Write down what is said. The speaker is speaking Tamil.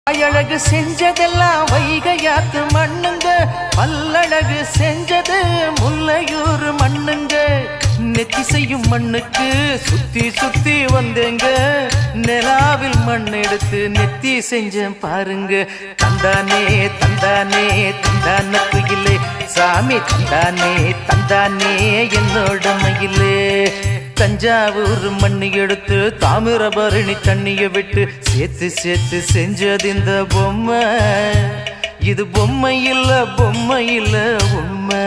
அழகு செஞ்சதெல்லாம் வைகையாத்து மண்ணுங்க, பல்லழகு செஞ்சது முல்லையூர் மண்ணுங்க. நெத்தி செய்யும் மண்ணுக்கு சுத்தி சுத்தி வந்தேங்க, நிலாவில் மண் எடுத்து நெத்தி செஞ்சேன் பாருங்க. தந்தானே தந்தானே தந்தான குயிலே, சாமி தந்தானே தந்தானே என்னோட மயிலே. தஞ்சாவூர் மண்ணு எடுத்து தாமிரபரணி தண்ணிய விட்டு சேர்த்து சேர்த்து செஞ்சது இந்த பொம்மை. இது பொம்மை இல்ல பொம்மை இல்ல உண்மை.